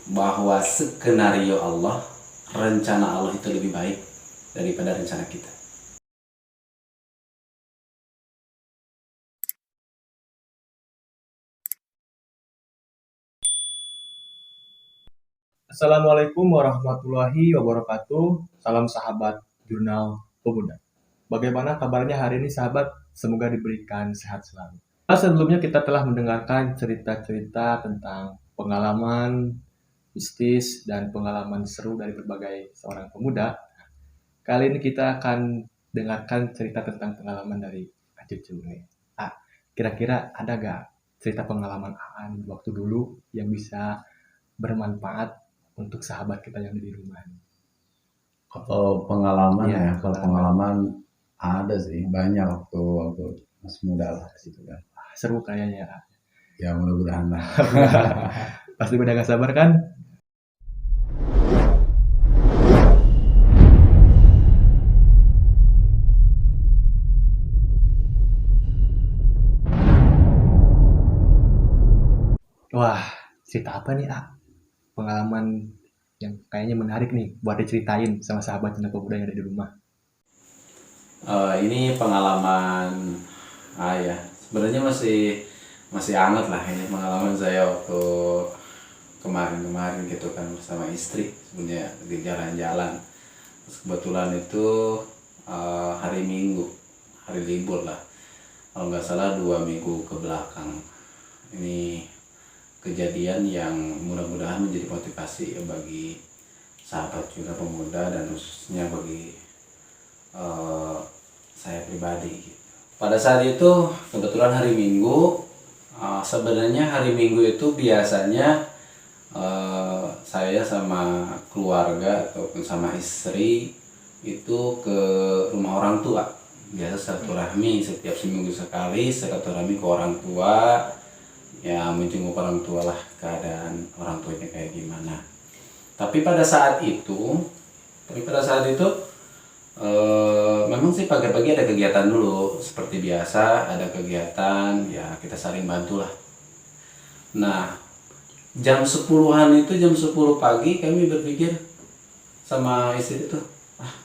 bahwa skenario Allah, rencana Allah itu lebih baik daripada rencana kita. Assalamualaikum warahmatullahi wabarakatuh. Salam sahabat Jurnal Pemuda. Bagaimana kabarnya hari ini sahabat? Semoga diberikan sehat selalu. Sebelumnya kita telah mendengarkan cerita-cerita tentang pengalaman mistis dan pengalaman seru dari berbagai seorang pemuda. Kali ini kita akan dengarkan cerita tentang pengalaman dari Kak Cucu nih. Kira-kira ada gak cerita pengalaman Aan waktu dulu yang bisa bermanfaat untuk sahabat kita yang di rumah? Kalau pengalaman Iya, ya, kalau pengalaman. pengalaman ada sih banyak waktu masih muda lah gitu kan. Seru kayaknya ya. Ya mudah-mudahan lah. Pasti udah gak sabar kan? Wah, cerita apa nih, Pengalaman yang kayaknya menarik nih buat diceritain sama sahabat dan pemuda yang ada di rumah. Ini pengalaman ya sebenarnya masih masih hangat lah ini pengalaman saya waktu kemarin-kemarin gitu kan bersama istri sebenarnya di jalan-jalan. Terus kebetulan itu hari Minggu, hari libur lah. Kalau nggak salah 2 minggu ke belakang. Ini kejadian yang mudah-mudahan menjadi motivasi bagi sahabat juga pemuda dan khususnya bagi eh, saya pribadi gitu. Pada saat itu kebetulan hari Minggu, sebenarnya hari Minggu itu biasanya saya sama keluarga ataupun sama istri itu ke rumah orang tua. Biasa silaturahmi setiap seminggu sekali, silaturahmi ke orang tua, ya menjenguk orang tua lah, keadaan orang tuanya kayak gimana. Tapi pada saat itu memang sih pagi-pagi ada kegiatan dulu seperti biasa, ada kegiatan ya kita saling bantu lah. Nah, jam 10-an itu, jam 10 pagi kami berpikir sama istri itu,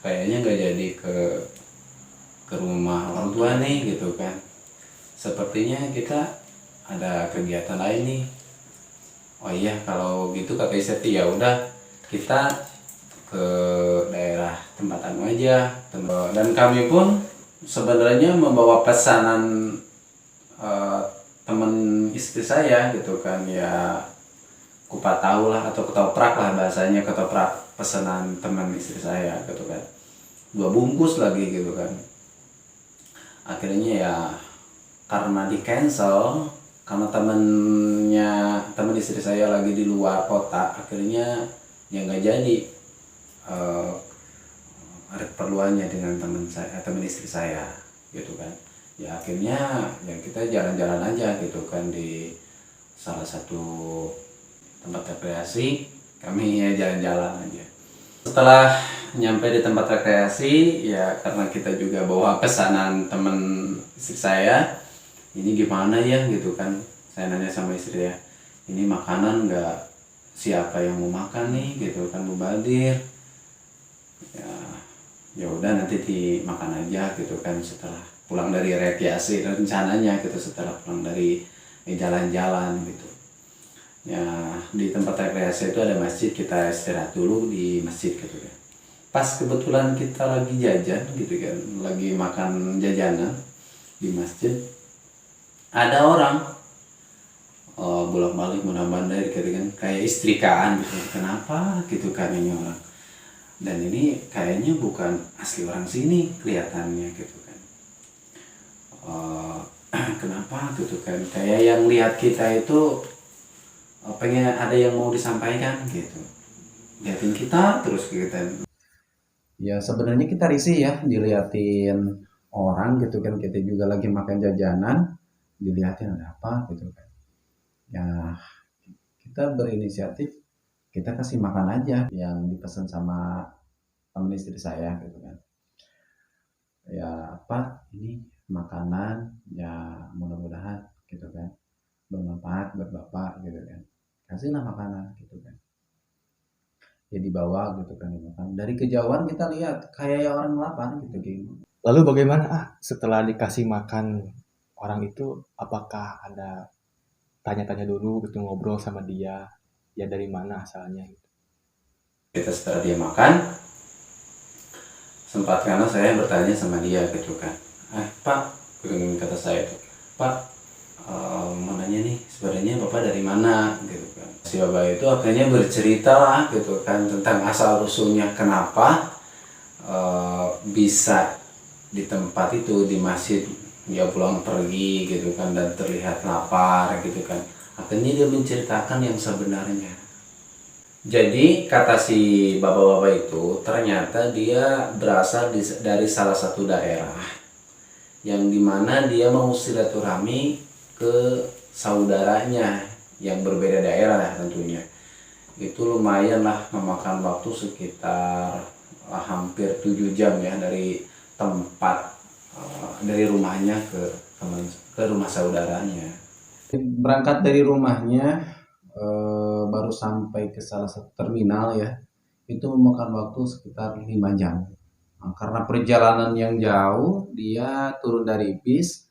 kayaknya nggak jadi ke rumah orang tua nih gitu kan. Sepertinya kita ada kegiatan lain nih. Oh iya, kalau gitu kata istri, ya udah kita ke daerah tempat anu aja. Dan kami pun sebenarnya membawa pesanan eh, teman istri saya gitu kan, ya kupat tahu lah atau ketoprak lah bahasanya, ketoprak pesanan teman istri saya gitu kan, 2 bungkus lagi gitu kan. Akhirnya ya karena di cancel karena teman istri saya lagi di luar kota, akhirnya ya nggak jadi eh, ada keperluannya dengan teman istri saya gitu kan. Ya akhirnya ya kita jalan-jalan aja gitu kan di salah satu tempat rekreasi, kami ya jalan-jalan aja. Setelah nyampe di tempat rekreasi, ya karena kita juga bawa pesanan teman istri saya, ini gimana ya gitu kan. Saya nanya sama istri ya, ini makanan nggak, siapa yang mau makan nih gitu kan, mubadir. Ya udah nanti dimakan aja gitu kan setelah pulang dari rekreasi, rencananya gitu setelah pulang dari jalan-jalan gitu. Ya di tempat rekreasi itu ada masjid, kita istirahat dulu di masjid gitu kan. Pas kebetulan kita lagi jajan gitu kan, lagi makan jajanan di masjid, ada orang bolak-balik mondar-mandir gitu kan, kayak istrikaan gitu. Kenapa gitu kan ini orang, dan ini kayaknya bukan asli orang sini kelihatannya gitu kan. Kenapa gitu kan, kayak yang lihat kita itu pengen ada yang mau disampaikan gitu, liatin kita terus gitu kan. Ya sebenarnya kita risih ya diliatin orang gitu kan, kita juga lagi makan jajanan diliatin ada apa gitu kan. Ya kita berinisiatif, kita kasih makan aja yang dipesan sama teman istri saya gitu kan. Ya apa ini makanan, ya mudah-mudahan gitu kan bermanfaat buat bapak gitu kan, kasihlah makanan gitu kan. ya dibawa gitu kan dimakan. Dari kejauhan kita lihat kayak orang lapar gitu gitu. Lalu bagaimana setelah dikasih makan orang itu, apakah ada tanya-tanya dulu gitu, ngobrol sama dia, ya dari mana asalnya gitu. Kita setelah dia makan, sempat karena saya bertanya sama dia gitu kan, Pak, kata saya itu, Pak, mau nanya nih, sebenarnya Bapak dari mana gitu kan. Si Bapak itu akhirnya bercerita lah gitu kan tentang asal usulnya kenapa bisa di tempat itu, di masjid dia pulang pergi gitu kan dan terlihat lapar gitu kan. Akhirnya dia menceritakan yang sebenarnya. Jadi kata si bapak-bapak itu ternyata dia berasal dari salah satu daerah yang dimana dia mau silaturahmi ke saudaranya yang berbeda daerah tentunya. Itu lumayan lah memakan waktu sekitar hampir 7 jam ya dari tempat dari rumahnya ke rumah saudaranya. Berangkat dari rumahnya baru sampai ke salah satu terminal ya, itu memakan waktu sekitar 5 jam. Nah, karena perjalanan yang jauh, dia turun dari bis,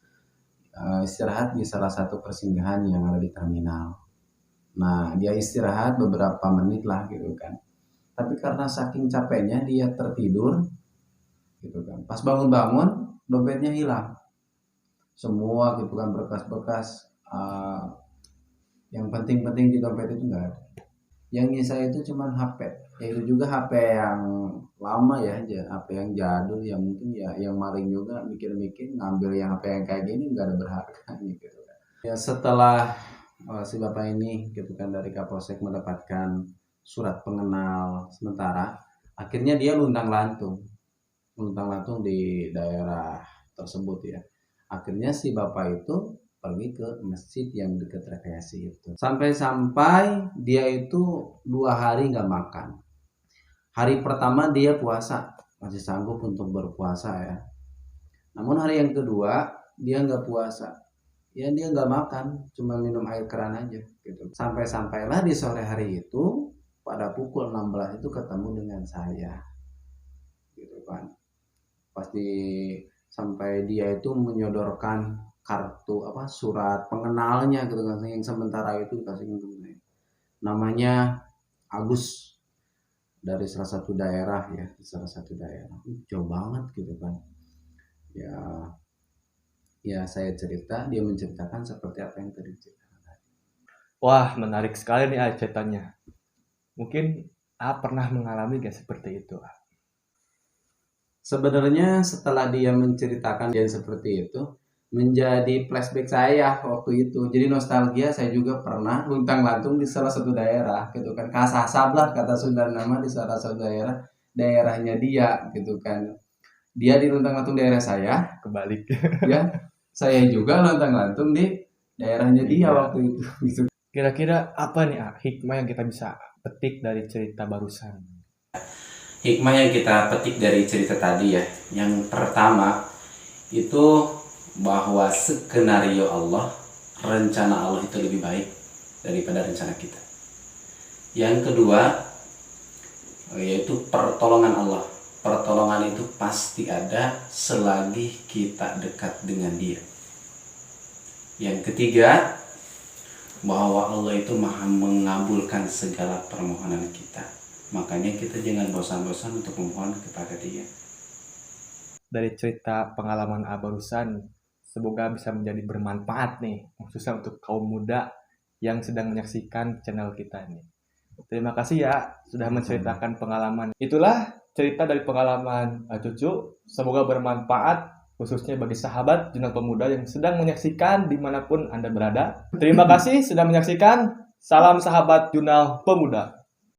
istirahat di salah satu persinggahan yang ada di terminal. Nah, dia istirahat beberapa menit lah gitu kan. Tapi karena saking capeknya dia tertidur gitu kan. Pas bangun-bangun, dompetnya hilang. Semua gitu kan berkas-berkas yang penting-penting di dompet itu enggak ada. Yang nyisa itu cuma HP, ya itu juga HP yang lama ya, HP yang jadul, yang mungkin ya yang maling juga mikir-mikir ngambil yang HP yang kayak gini nggak ada berharga gitu kan. Ya setelah si bapak ini gitu kan dari Kapolsek mendapatkan surat pengenal sementara, akhirnya dia luntang lantung di daerah tersebut ya. Akhirnya si bapak itu pergi ke masjid yang dekat rekreasi itu. Sampai-sampai dia itu 2 hari nggak makan. Hari pertama dia puasa, masih sanggup untuk berpuasa ya. Namun hari yang kedua dia nggak puasa. Ya dia nggak makan, cuma minum air keran aja gitu. Sampai-sampailah di sore hari itu pada pukul 16 itu ketemu dengan saya. Gitu kan. Pasti sampai dia itu menyodorkan kartu surat pengenalnya gitu kan, yang sementara itu dikasih namanya Agus dari salah satu daerah ya, jauh banget gitu kan ya saya cerita, dia menceritakan seperti apa yang tadi diceritakan. Wah, menarik sekali nih ceritanya. Mungkin pernah mengalami gak seperti itu? Sebenarnya setelah dia menceritakan dia seperti itu, menjadi flashback saya waktu itu. Jadi nostalgia, saya juga pernah luntang-lantung di salah satu daerah gitu kan. Kasasablah kata Sunda nama di salah satu daerahnya dia gitu kan. Dia di luntang-lantung daerah saya, Kebalik. ya. Saya juga luntang-lantung di daerahnya dia waktu itu gitu. Kira-kira apa nih hikmah yang kita bisa petik dari cerita barusan? Hikmah yang kita petik dari cerita tadi ya, yang pertama itu bahwa skenario Allah, rencana Allah itu lebih baik daripada rencana kita. Yang kedua yaitu pertolongan Allah. Pertolongan itu pasti ada selagi kita dekat dengan Dia. Yang ketiga, bahwa Allah itu maha mengabulkan segala permohonan kita. Makanya kita jangan bosan-bosan untuk memohon kepada Dia. Dari cerita pengalaman barusan, semoga bisa menjadi bermanfaat nih, khususnya untuk kaum muda yang sedang menyaksikan channel kita nih. Terima kasih ya sudah menceritakan pengalaman. Itulah cerita dari pengalaman Cucu. Semoga bermanfaat khususnya bagi sahabat Jurnal Pemuda yang sedang menyaksikan dimanapun Anda berada. Terima kasih sudah menyaksikan. Salam sahabat Jurnal Pemuda.